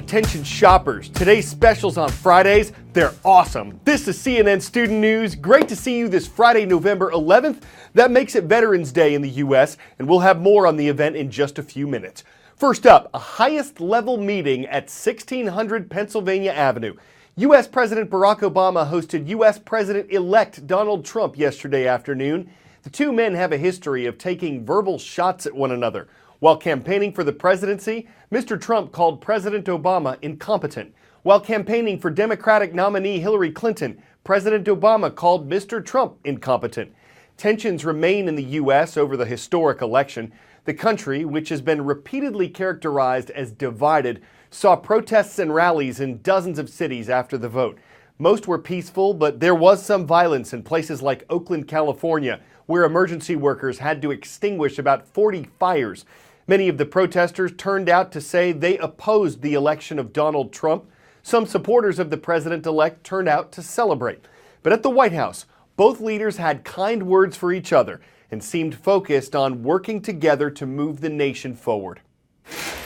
Attention shoppers, today's specials on Fridays, they're awesome. This is CNN Student News. Great to see you this Friday, November 11th. That makes it Veterans Day in the U.S., and we'll have more on the event in just a few minutes. First up, a highest level meeting at 1600 Pennsylvania Avenue. U.S. President Barack Obama hosted U.S. President-elect Donald Trump yesterday afternoon. The two men have a history of taking verbal shots at one another. While campaigning for the presidency, Mr. Trump called President Obama incompetent. While campaigning for Democratic nominee Hillary Clinton, President Obama called Mr. Trump incompetent. Tensions remain in the U.S. over the historic election. The country, which has been repeatedly characterized as divided, saw protests and rallies in dozens of cities after the vote. Most were peaceful, but there was some violence in places like Oakland, California, where emergency workers had to extinguish about 40 fires. Many of the protesters turned out to say they opposed the election of Donald Trump. Some supporters of the president-elect turned out to celebrate. But at the White House, both leaders had kind words for each other and seemed focused on working together to move the nation forward.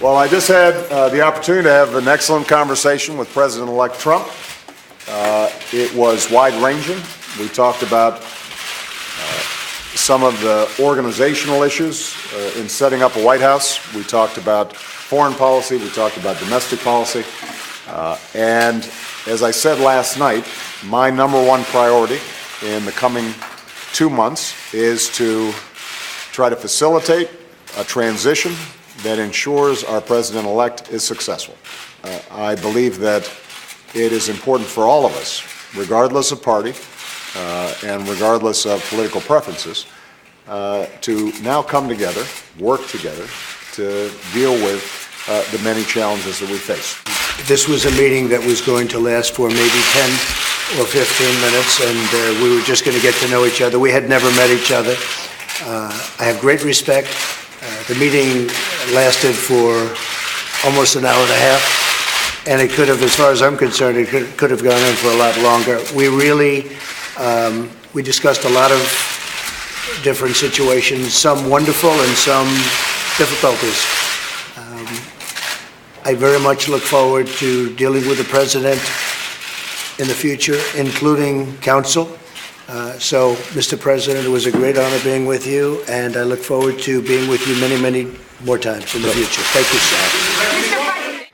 Well, I just had the opportunity to have an excellent conversation with President-elect Trump. It was wide-ranging. We talked about some of the organizational issues in setting up a White House. We talked about foreign policy. We talked about domestic policy. And as I said last night, my number one priority in the coming 2 months is to try to facilitate a transition that ensures our president-elect is successful. I believe that it is important for all of us, regardless of party and regardless of political preferences, to now come together, work together to deal with the many challenges that we face. This was a meeting that was going to last for maybe 10 or 15 minutes, and we were just going to get to know each other. We had never met each other. I have great respect. The meeting lasted for almost an hour and a half, and it could have, as far as I'm concerned, it could have gone on for a lot longer. We really, we discussed a lot of different situations, some wonderful and some difficulties. I very much look forward to dealing with the president in the future, including counsel. So, Mr. President, it was a great honor being with you, and I look forward to being with you many, many more times in the future. Thank you, sir.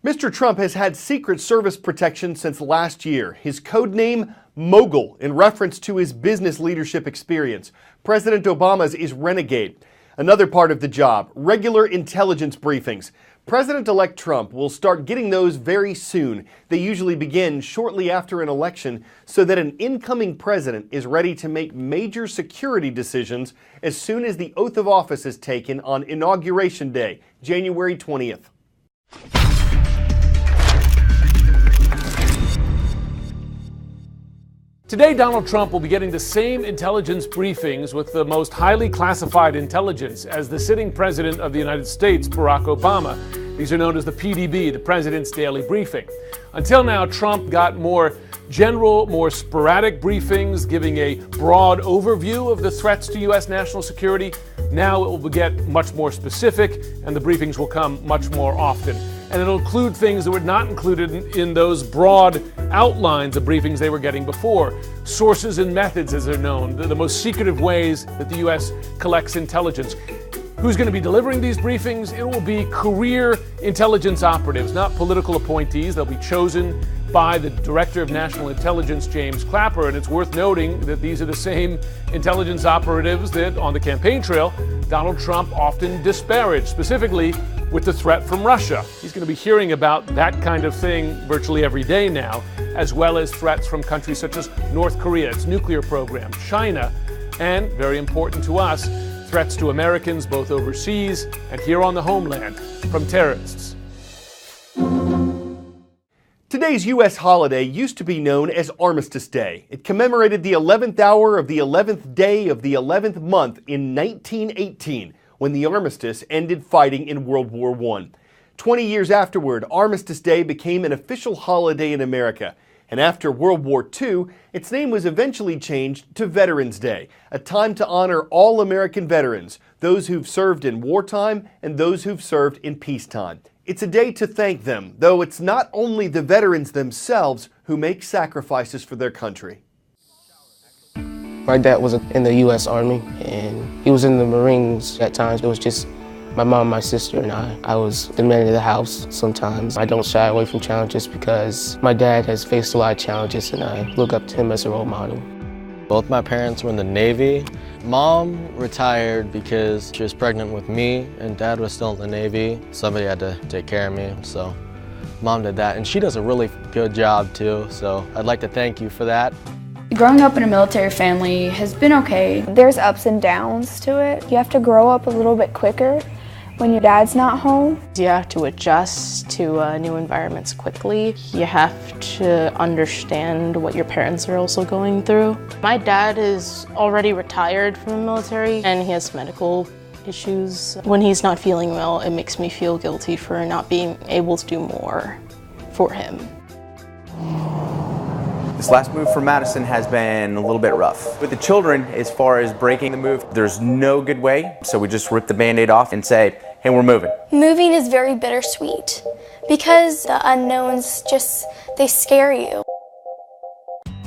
Mr. Trump has had Secret Service protection since last year. His code name, Mogul, in reference to his business leadership experience. President Obama's is Renegade. Another part of the job, regular intelligence briefings. President-elect Trump will start getting those very soon. They usually begin shortly after an election so that an incoming president is ready to make major security decisions as soon as the oath of office is taken on Inauguration Day, January 20th. Today, Donald Trump will be getting the same intelligence briefings with the most highly classified intelligence as the sitting president of the United States, Barack Obama. These are known as the PDB, the President's Daily Briefing. Until now, Trump got more general, more sporadic briefings, giving a broad overview of the threats to U.S. national security. Now it will get much more specific, and the briefings will come much more often. And it'll include things that were not included in those broad outlines of briefings they were getting before. Sources and methods, as they're known, the most secretive ways that the U.S. collects intelligence. Who's going to be delivering these briefings? It will be career intelligence operatives, not political appointees. They'll be chosen by the Director of National Intelligence, James Clapper, and it's worth noting that these are the same intelligence operatives that, on the campaign trail, Donald Trump often disparaged, specifically with the threat from Russia. He's going to be hearing about that kind of thing virtually every day now, as well as threats from countries such as North Korea, its nuclear program, China, and, very important to us, threats to Americans both overseas and here on the homeland from terrorists. Today's U.S. holiday used to be known as Armistice Day. It commemorated the 11th hour of the 11th day of the 11th month in 1918, when the armistice ended fighting in World War I. 20 years afterward, Armistice Day became an official holiday in America. And after World War II, its name was eventually changed to Veterans Day, a time to honor all American veterans, those who've served in wartime and those who've served in peacetime. It's a day to thank them, though it's not only the veterans themselves who make sacrifices for their country. My dad was in the U.S. Army, and he was in the Marines at times. It was just my mom, my sister, and I. I was the man of the house sometimes. I don't shy away from challenges because my dad has faced a lot of challenges, and I look up to him as a role model. Both my parents were in the Navy. Mom retired because she was pregnant with me, and Dad was still in the Navy. Somebody had to take care of me, so Mom did that. And she does a really good job too, so I'd like to thank you for that. Growing up in a military family has been okay. There's ups and downs to it. You have to grow up a little bit quicker when your dad's not home. You have to adjust to new environments quickly. You have to understand what your parents are also going through. My dad is already retired from the military and he has medical issues. When he's not feeling well, it makes me feel guilty for not being able to do more for him. This last move for Madison has been a little bit rough. With the children, as far as breaking the move, there's no good way, so we just rip the Band-Aid off and say, hey, we're moving. Moving is very bittersweet because the unknowns they scare you.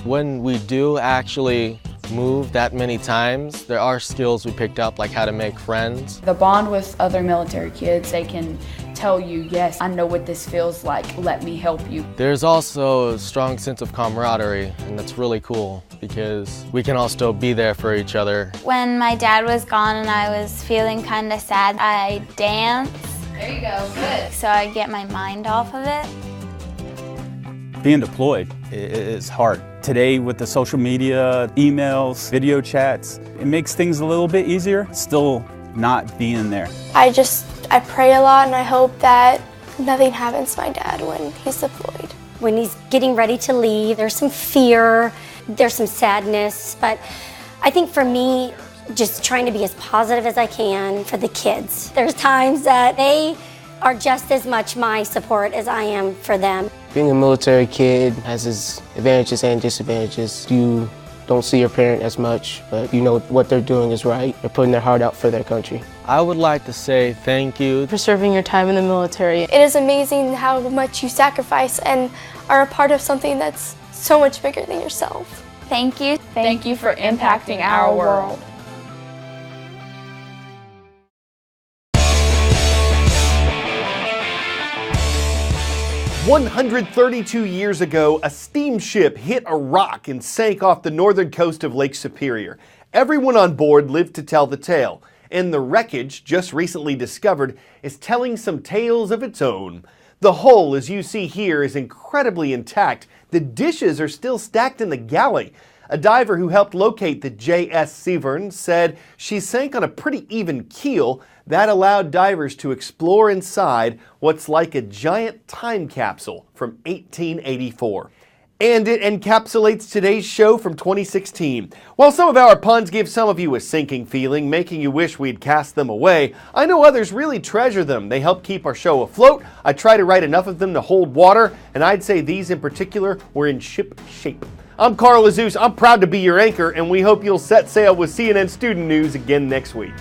When we do actually move that many times, there are skills we picked up, like how to make friends. The bond with other military kids, they can tell you, yes, I know what this feels like, let me help you. There's also a strong sense of camaraderie, and that's really cool because we can all still be there for each other. When my dad was gone and I was feeling kind of sad, I dance. There you go, good. So I get my mind off of it. Being deployed is hard. Today with the social media, emails, video chats, it makes things a little bit easier, still not being there. I pray a lot and I hope that nothing happens to my dad when he's deployed. When he's getting ready to leave, there's some fear, there's some sadness, but I think for me, just trying to be as positive as I can for the kids. There's times that they are just as much my support as I am for them. Being a military kid has its advantages and disadvantages. You don't see your parent as much, but you know what they're doing is right. They're putting their heart out for their country. I would like to say thank you for serving your time in the military. It is amazing how much you sacrifice and are a part of something that's so much bigger than yourself. Thank you. Thank you for impacting our world. 132 years ago, a steamship hit a rock and sank off the northern coast of Lake Superior. Everyone on board lived to tell the tale, and the wreckage, just recently discovered, is telling some tales of its own. The hull, as you see here, is incredibly intact. The dishes are still stacked in the galley. A diver who helped locate the J.S. Severn said she sank on a pretty even keel that allowed divers to explore inside what's like a giant time capsule from 1884. And it encapsulates today's show from 2016. While some of our puns give some of you a sinking feeling, making you wish we'd cast them away, I know others really treasure them. They help keep our show afloat. I try to write enough of them to hold water, and I'd say these in particular were in ship shape. I'm Azuz. I'm proud to be your anchor, and we hope you'll set sail with CNN Student News again next week.